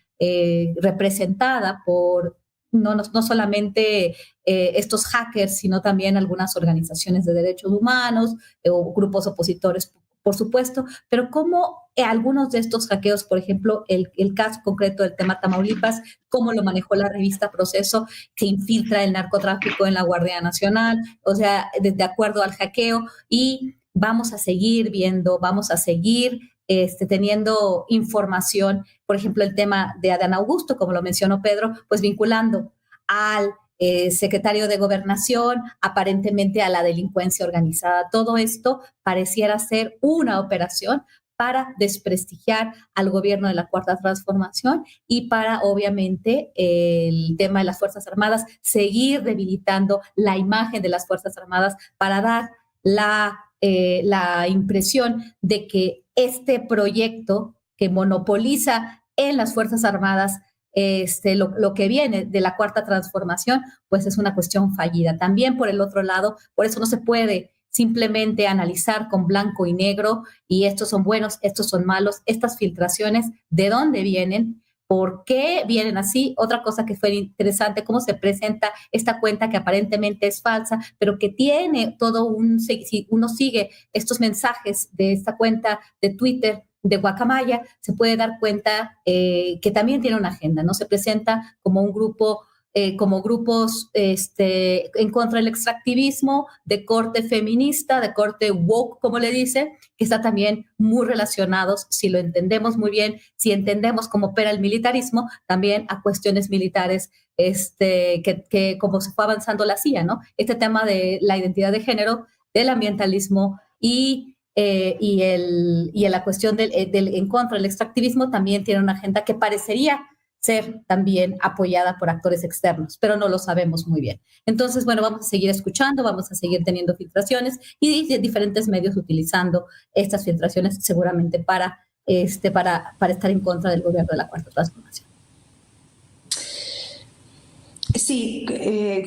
representada por no solamente estos hackers, sino también algunas organizaciones de derechos humanos o grupos opositores, por supuesto, pero cómo algunos de estos hackeos, por ejemplo, el caso concreto del tema Tamaulipas, cómo lo manejó la revista Proceso, que infiltra el narcotráfico en la Guardia Nacional, o sea, de acuerdo al hackeo, y vamos a seguir viendo, vamos a seguir teniendo información, por ejemplo, el tema de Adán Augusto, como lo mencionó Pedro, pues vinculando al secretario de Gobernación, aparentemente a la delincuencia organizada. Todo esto pareciera ser una operación para desprestigiar al gobierno de la Cuarta Transformación y para, obviamente, el tema de las Fuerzas Armadas, seguir debilitando la imagen de las Fuerzas Armadas para dar la impresión de que este proyecto que monopoliza en las Fuerzas Armadas lo que viene de la Cuarta Transformación, pues es una cuestión fallida. También, por el otro lado, por eso no se puede simplemente analizar con blanco y negro y estos son buenos, estos son malos, estas filtraciones, ¿de dónde vienen? ¿Por qué vienen así? Otra cosa que fue interesante, cómo se presenta esta cuenta que aparentemente es falsa, pero que tiene todo si uno sigue estos mensajes de esta cuenta de Twitter de Guacamaya, se puede dar cuenta que también tiene una agenda, ¿no? Se presenta como un grupo, como grupos en contra del extractivismo, de corte feminista, de corte woke, como le dice, que está también muy relacionados, si lo entendemos muy bien, si entendemos cómo opera el militarismo, también a cuestiones militares, que como se fue avanzando la CIA, ¿no? Este tema de la identidad de género, del ambientalismo y la cuestión del en contra del extractivismo también tiene una agenda que parecería ser también apoyada por actores externos, pero no lo sabemos muy bien. Entonces, bueno, vamos a seguir escuchando, vamos a seguir teniendo filtraciones y diferentes medios utilizando estas filtraciones seguramente para estar en contra del gobierno de la Cuarta Transformación. Sí,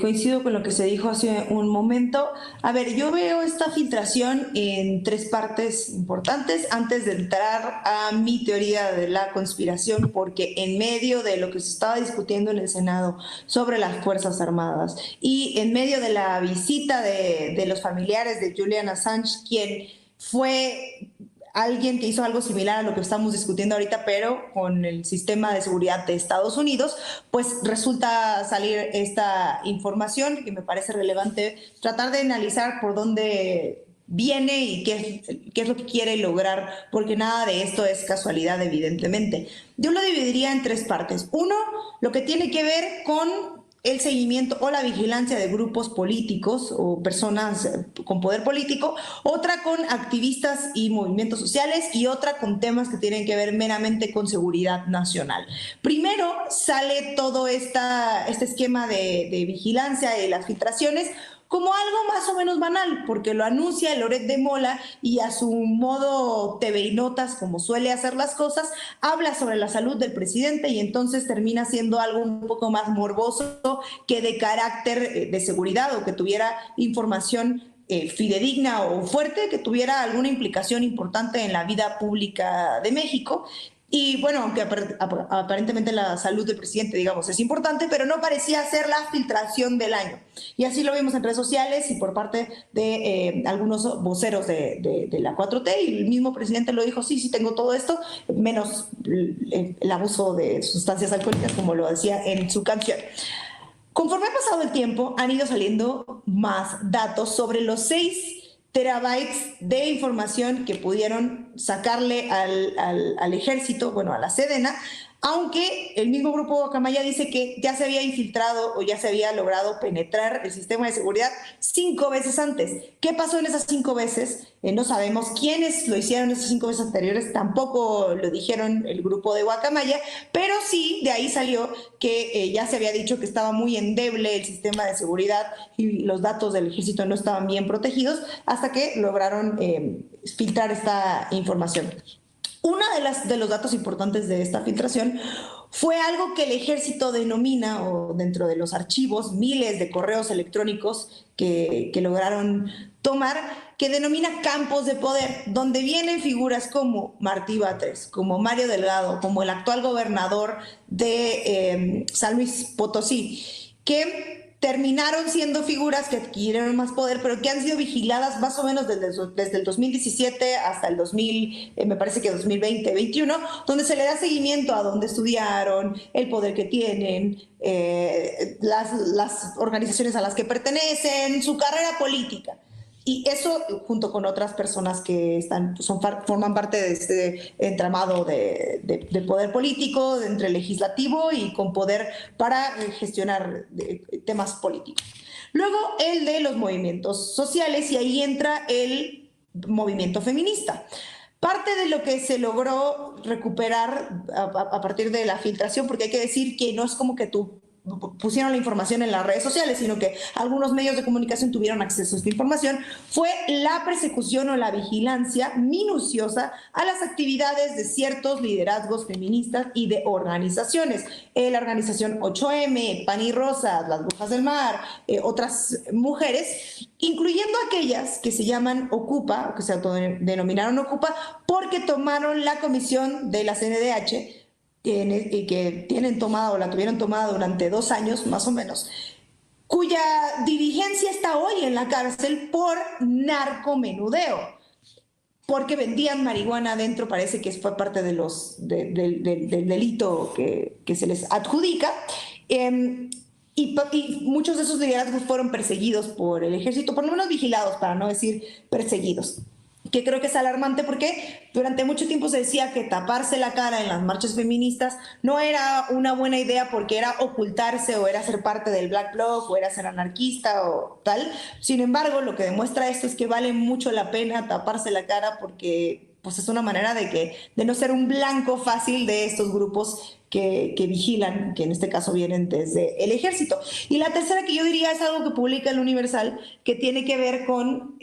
coincido con lo que se dijo hace un momento. A ver, yo veo esta filtración en tres partes importantes antes de entrar a mi teoría de la conspiración, porque en medio de lo que se estaba discutiendo en el Senado sobre las Fuerzas Armadas y en medio de la visita de los familiares de Julian Assange, quien fue alguien que hizo algo similar a lo que estamos discutiendo ahorita, pero con el sistema de seguridad de Estados Unidos, pues resulta salir esta información que me parece relevante tratar de analizar por dónde viene y qué es lo que quiere lograr, porque nada de esto es casualidad, evidentemente. Yo lo dividiría en tres partes. Uno, lo que tiene que ver con el seguimiento o la vigilancia de grupos políticos o personas con poder político, otra con activistas y movimientos sociales y otra con temas que tienen que ver meramente con seguridad nacional. Primero sale todo este esquema de vigilancia y las filtraciones como algo más o menos banal, porque lo anuncia Loret de Mola y a su modo TV y Notas, como suele hacer las cosas, habla sobre la salud del presidente y entonces termina siendo algo un poco más morboso que de carácter de seguridad o que tuviera información fidedigna o fuerte, que tuviera alguna implicación importante en la vida pública de México. Y bueno, aunque aparentemente la salud del presidente, digamos, es importante, pero no parecía ser la filtración del año. Y así lo vimos en redes sociales y por parte de algunos voceros de la 4T, y el mismo presidente lo dijo, sí, tengo todo esto, menos el abuso de sustancias alcohólicas, como lo decía en su canción. Conforme ha pasado el tiempo, han ido saliendo más datos sobre los 6 terabytes de información que pudieron sacarle al ejército, bueno, a la Sedena, aunque el mismo grupo Guacamaya dice que ya se había infiltrado o ya se había logrado penetrar el sistema de seguridad 5 veces antes. ¿Qué pasó en esas 5 veces? No sabemos quiénes lo hicieron esas 5 veces anteriores, tampoco lo dijeron el grupo de Guacamaya, pero sí, de ahí salió que ya se había dicho que estaba muy endeble el sistema de seguridad y los datos del ejército no estaban bien protegidos hasta que lograron filtrar esta información. Uno de los datos importantes de esta filtración fue algo que el ejército denomina, o dentro de los archivos, miles de correos electrónicos que lograron tomar, que denomina campos de poder, donde vienen figuras como Martí Batres, como Mario Delgado, como el actual gobernador de San Luis Potosí, que terminaron siendo figuras que adquirieron más poder, pero que han sido vigiladas más o menos desde el 2017 hasta el 2020-21, donde se le da seguimiento a dónde estudiaron, el poder que tienen, las organizaciones a las que pertenecen, su carrera política. Y eso junto con otras personas que forman parte de este entramado de poder político, entre legislativo y con poder para gestionar temas políticos. Luego el de los movimientos sociales, y ahí entra el movimiento feminista. Parte de lo que se logró recuperar a partir de la filtración, porque hay que decir que no es como que tú pusieron la información en las redes sociales, sino que algunos medios de comunicación tuvieron acceso a esta información, fue la persecución o la vigilancia minuciosa a las actividades de ciertos liderazgos feministas y de organizaciones. La organización 8M, Pan y Rosas, Las Brujas del Mar, otras mujeres, incluyendo aquellas que se llaman Ocupa, o que se autodenominaron Ocupa, porque tomaron la comisión de la CNDH, que tienen tomada o la tuvieron tomada durante 2 años más o menos, cuya dirigencia está hoy en la cárcel por narcomenudeo, porque vendían marihuana adentro. Parece que fue parte de del delito que se les adjudica, y muchos de esos liderazgos fueron perseguidos por el ejército, por lo menos vigilados, para no decir perseguidos, que creo que es alarmante porque durante mucho tiempo se decía que taparse la cara en las marchas feministas no era una buena idea porque era ocultarse o era ser parte del Black Bloc o era ser anarquista o tal. Sin embargo, lo que demuestra esto es que vale mucho la pena taparse la cara porque pues, es una manera de no ser un blanco fácil de estos grupos que vigilan, que en este caso vienen desde el ejército. Y la tercera, que yo diría, es algo que publica el Universal, que tiene que ver con...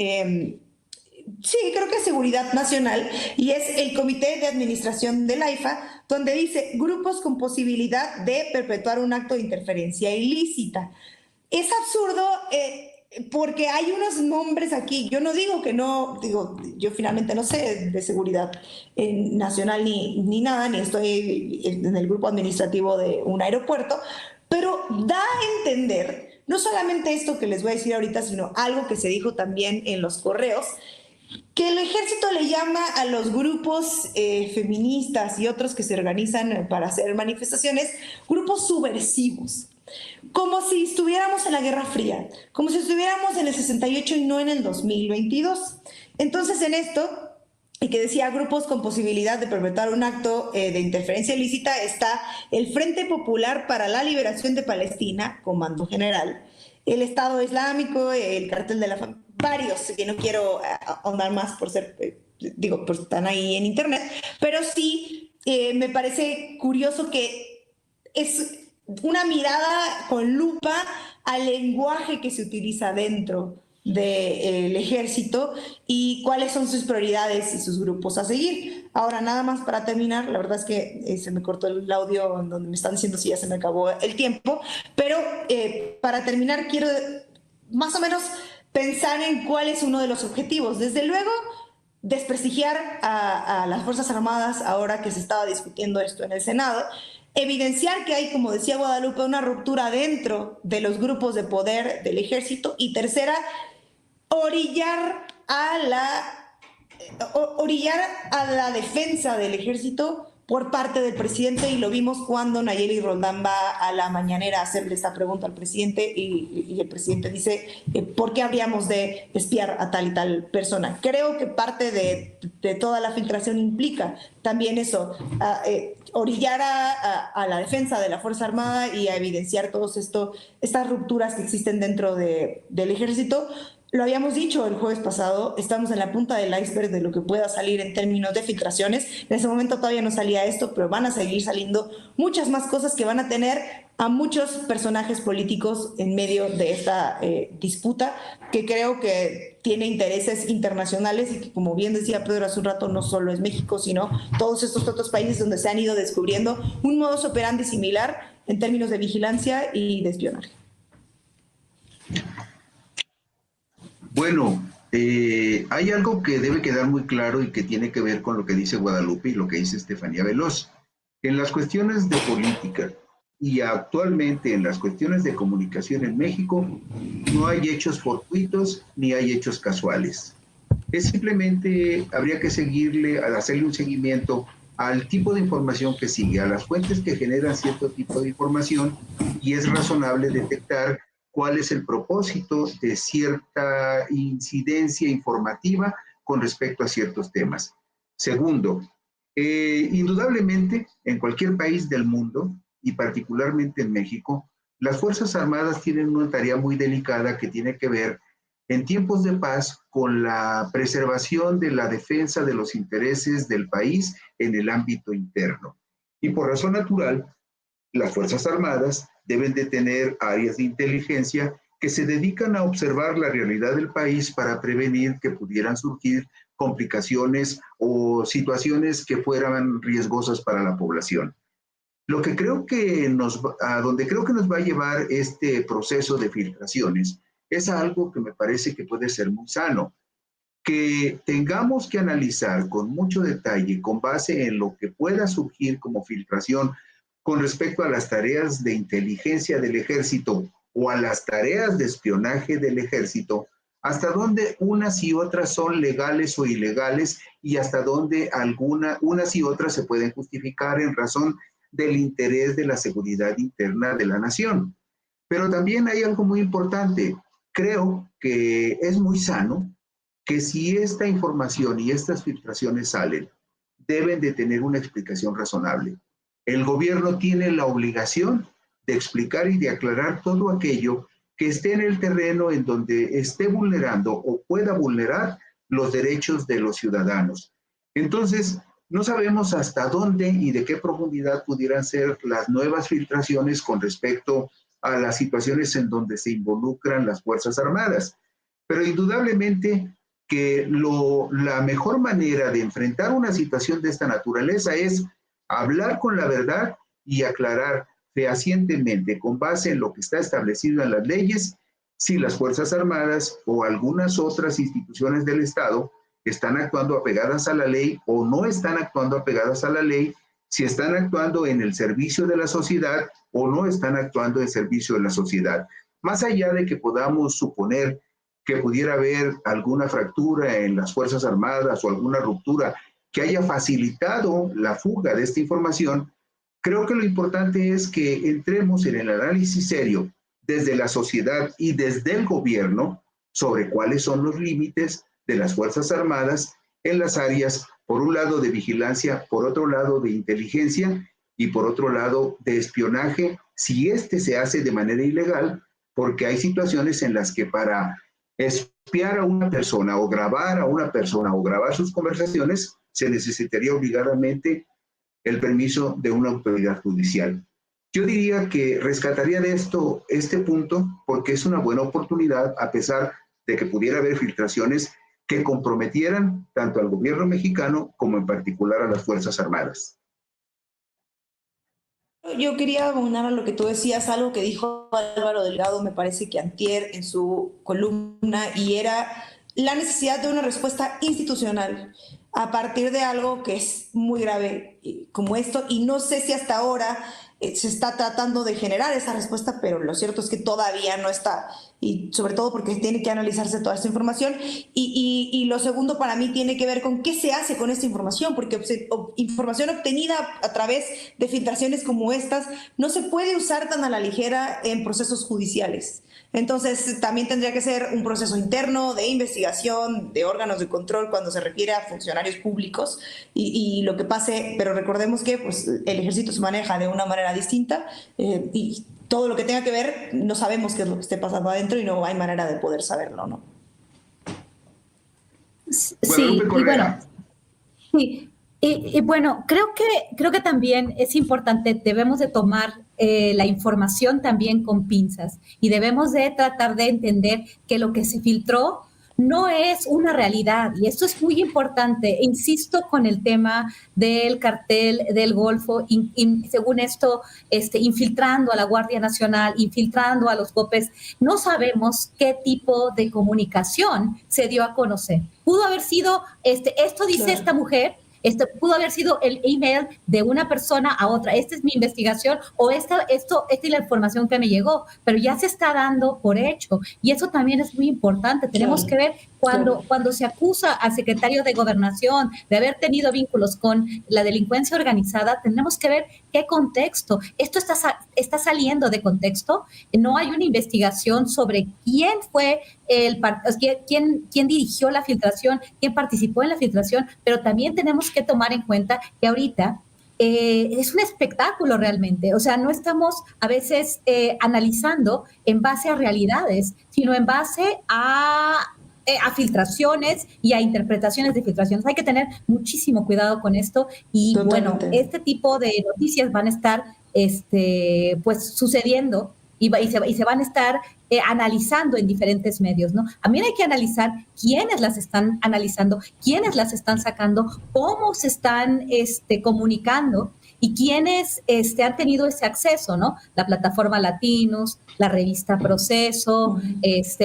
sí, creo que es seguridad nacional, y es el Comité de Administración del AIFA, donde dice grupos con posibilidad de perpetuar un acto de interferencia ilícita. Es absurdo porque hay unos nombres aquí. Yo no digo que no, digo, yo finalmente no sé de seguridad nacional ni nada, ni estoy en el grupo administrativo de un aeropuerto, pero da a entender, no solamente esto que les voy a decir ahorita, sino algo que se dijo también en los correos, que el ejército le llama a los grupos feministas y otros que se organizan para hacer manifestaciones, grupos subversivos, como si estuviéramos en la Guerra Fría, como si estuviéramos en el 68 y no en el 2022. Entonces, en esto, y que decía grupos con posibilidad de perpetrar un acto de interferencia ilícita, está el Frente Popular para la Liberación de Palestina, Comando General, el Estado Islámico, el Cártel de la varios, que no quiero ahondar más por ser, pues están ahí en internet, pero sí me parece curioso que es una mirada con lupa al lenguaje que se utiliza dentro del ejército y cuáles son sus prioridades y sus grupos a seguir. Ahora, nada más para terminar, la verdad es que se me cortó el audio donde me están diciendo si ya se me acabó el tiempo, pero para terminar quiero más o menos pensar en cuál es uno de los objetivos. Desde luego, desprestigiar a las Fuerzas Armadas ahora que se estaba discutiendo esto en el Senado, evidenciar que hay, como decía Guadalupe, una ruptura dentro de los grupos de poder del ejército, y tercera, orillar a la defensa del ejército por parte del presidente, y lo vimos cuando Nayeli Roldán va a la mañanera a hacerle esta pregunta al presidente y el presidente dice ¿por qué habríamos de espiar a tal y tal persona? Creo que parte de toda la filtración implica también eso, orillar a la defensa de la Fuerza Armada y a evidenciar todas estas rupturas que existen dentro del ejército. Lo habíamos dicho el jueves pasado, estamos en la punta del iceberg de lo que pueda salir en términos de filtraciones. En ese momento todavía no salía esto, pero van a seguir saliendo muchas más cosas que van a tener a muchos personajes políticos en medio de esta disputa, que creo que tiene intereses internacionales y que, como bien decía Pedro hace un rato, no solo es México, sino todos estos otros países donde se han ido descubriendo un modus operandi similar en términos de vigilancia y de espionaje. Bueno, hay algo que debe quedar muy claro y que tiene que ver con lo que dice Guadalupe y lo que dice Estefanía Veloz. En las cuestiones de política y actualmente en las cuestiones de comunicación en México, no hay hechos fortuitos ni hay hechos casuales. Es simplemente, habría que hacerle un seguimiento al tipo de información que sigue, a las fuentes que generan cierto tipo de información, y es razonable detectar cuál es el propósito de cierta incidencia informativa con respecto a ciertos temas. Segundo, indudablemente en cualquier país del mundo, y particularmente en México, las Fuerzas Armadas tienen una tarea muy delicada que tiene que ver en tiempos de paz con la preservación de la defensa de los intereses del país en el ámbito interno. Y por razón natural, las Fuerzas Armadas deben de tener áreas de inteligencia que se dedican a observar la realidad del país para prevenir que pudieran surgir complicaciones o situaciones que fueran riesgosas para la población. Lo que creo que a donde creo que nos va a llevar este proceso de filtraciones es algo que me parece que puede ser muy sano, que tengamos que analizar con mucho detalle, con base en lo que pueda surgir como filtración con respecto a las tareas de inteligencia del ejército o a las tareas de espionaje del ejército, hasta dónde unas y otras son legales o ilegales y hasta dónde unas y otras se pueden justificar en razón del interés de la seguridad interna de la nación. Pero también hay algo muy importante. Creo que es muy sano que si esta información y estas filtraciones salen, deben de tener una explicación razonable. El gobierno tiene la obligación de explicar y de aclarar todo aquello que esté en el terreno en donde esté vulnerando o pueda vulnerar los derechos de los ciudadanos. Entonces, no sabemos hasta dónde y de qué profundidad pudieran ser las nuevas filtraciones con respecto a las situaciones en donde se involucran las Fuerzas Armadas. Pero indudablemente que la mejor manera de enfrentar una situación de esta naturaleza es hablar con la verdad y aclarar fehacientemente, con base en lo que está establecido en las leyes, si las Fuerzas Armadas o algunas otras instituciones del Estado están actuando apegadas a la ley o no están actuando apegadas a la ley, si están actuando en el servicio de la sociedad o no están actuando en servicio de la sociedad. Más allá de que podamos suponer que pudiera haber alguna fractura en las Fuerzas Armadas o alguna ruptura que haya facilitado la fuga de esta información, creo que lo importante es que entremos en el análisis serio desde la sociedad y desde el gobierno sobre cuáles son los límites de las Fuerzas Armadas en las áreas, por un lado de vigilancia, por otro lado de inteligencia y por otro lado de espionaje, si este se hace de manera ilegal, porque hay situaciones en las que para espiar a una persona o grabar a una persona o grabar sus conversaciones, se necesitaría obligadamente el permiso de una autoridad judicial. Yo diría que rescataría de esto este punto porque es una buena oportunidad, a pesar de que pudiera haber filtraciones que comprometieran tanto al gobierno mexicano como en particular a las Fuerzas Armadas. Yo quería abonar a lo que tú decías, algo que dijo Álvaro Delgado, me parece que antier en su columna, y era la necesidad de una respuesta institucional a partir de algo que es muy grave como esto, y no sé si hasta ahora se está tratando de generar esa respuesta, pero lo cierto es que todavía no está, y sobre todo porque tiene que analizarse toda esta información, y lo segundo para mí tiene que ver con qué se hace con esta información, porque información obtenida a través de filtraciones como estas no se puede usar tan a la ligera en procesos judiciales. Entonces también tendría que ser un proceso interno de investigación, de órganos de control cuando se refiere a funcionarios públicos y lo que pase, pero recordemos que pues, el ejército se maneja de una manera distinta y todo lo que tenga que ver, no sabemos qué es lo que esté pasando adentro y no hay manera de poder saberlo, ¿no? Sí, y bueno, sí. Y bueno, creo que también es importante, debemos de tomar la información también con pinzas y debemos de tratar de entender que lo que se filtró no es una realidad, y esto es muy importante. Insisto con el tema del cartel del Golfo, según esto, infiltrando a la Guardia Nacional, infiltrando a los GOPES. No sabemos qué tipo de comunicación se dio a conocer. Pudo haber sido, esto dice esta mujer, pudo haber sido el email de una persona a otra. Esta es mi investigación o esta es la información que me llegó, pero ya se está dando por hecho. Y eso también es muy importante. Tenemos que ver cuando se acusa al secretario de Gobernación de haber tenido vínculos con la delincuencia organizada, tenemos que ver qué contexto. Esto está saliendo de contexto. No hay una investigación sobre quién fue quién dirigió la filtración, quién participó en la filtración, pero también tenemos que tomar en cuenta que ahorita es un espectáculo realmente. O sea, no estamos a veces analizando en base a realidades, sino en base a filtraciones y a interpretaciones de filtraciones. Hay que tener muchísimo cuidado con esto y Totalmente. bueno, este tipo de noticias van a estar pues sucediendo y se van a estar analizando en diferentes medios, ¿no? También hay que analizar quiénes las están analizando, quiénes las están sacando, cómo se están comunicando y quiénes han tenido ese acceso, ¿no? La plataforma Latinos, la revista Proceso,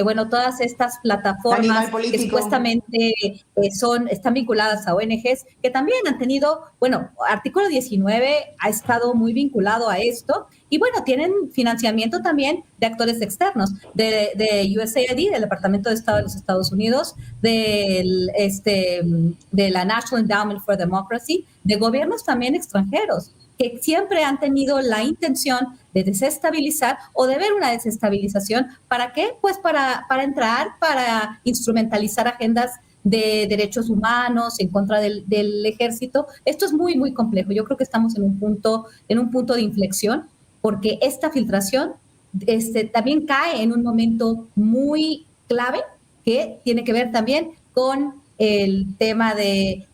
bueno, todas estas plataformas que supuestamente están vinculadas a ONGs, que también han tenido, bueno, Artículo 19 ha estado muy vinculado a esto, y bueno, tienen financiamiento también de actores externos, de USAID, del Departamento de Estado de los Estados Unidos, de la National Endowment for Democracy, de gobiernos también extranjeros, que siempre han tenido la intención de desestabilizar o de ver una desestabilización. ¿Para qué? Pues para entrar, para instrumentalizar agendas de derechos humanos en contra del ejército. Esto es muy, muy complejo. Yo creo que estamos en un punto de inflexión, porque esta filtración también cae en un momento muy clave que tiene que ver también con el tema de,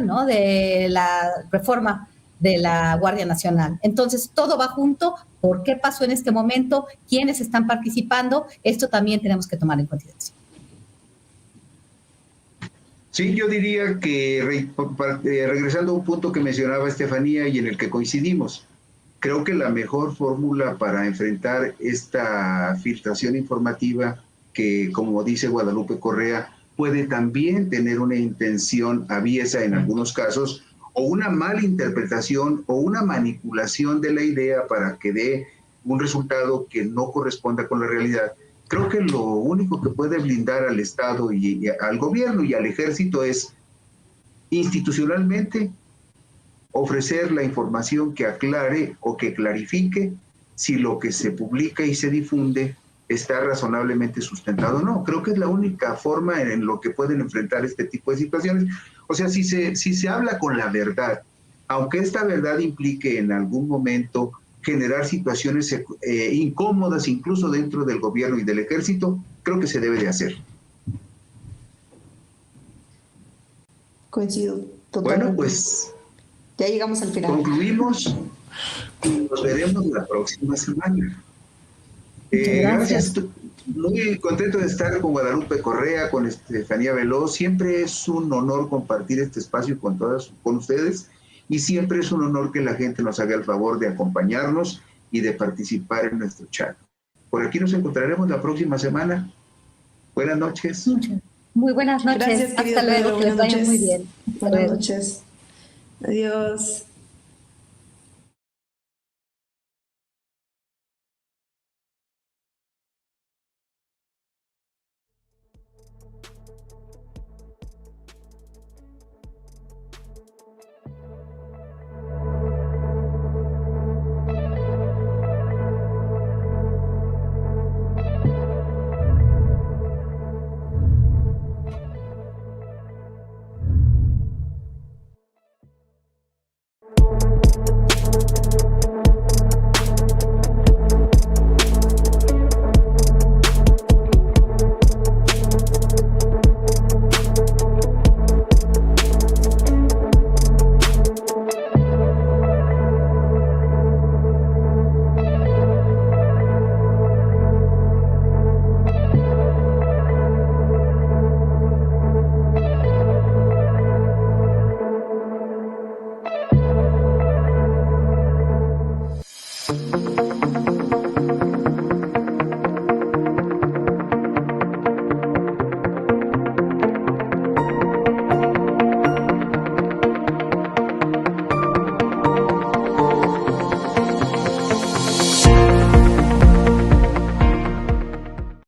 ¿no?, de la reforma de la Guardia Nacional. Entonces, todo va junto. ¿Por qué pasó en este momento? ¿Quiénes están participando? Esto también tenemos que tomar en consideración. Sí, yo diría que regresando a un punto que mencionaba Estefanía y en el que coincidimos, creo que la mejor fórmula para enfrentar esta filtración informativa que, como dice Guadalupe Correa, puede también tener una intención aviesa en algunos casos, o una mala interpretación o una manipulación de la idea para que dé un resultado que no corresponda con la realidad. Creo que lo único que puede blindar al Estado y al gobierno y al ejército es institucionalmente ofrecer la información que aclare o que clarifique si lo que se publica y se difunde está razonablemente sustentado o no. Creo que es la única forma en lo que pueden enfrentar este tipo de situaciones. O sea, si se habla con la verdad, aunque esta verdad implique en algún momento generar situaciones incómodas incluso dentro del gobierno y del ejército, creo que se debe de hacer. Coincido totalmente. Bueno, pues ya llegamos al final. Concluimos y nos veremos la próxima semana. Gracias. Muy contento de estar con Guadalupe Correa, con Estefanía Veloz. Siempre es un honor compartir este espacio con ustedes, y siempre es un honor que la gente nos haga el favor de acompañarnos y de participar en nuestro chat. Por aquí nos encontraremos la próxima semana. Buenas noches. Muy buenas noches. Gracias, hasta luego. Que les vaya muy bien. Buenas noches. Adiós.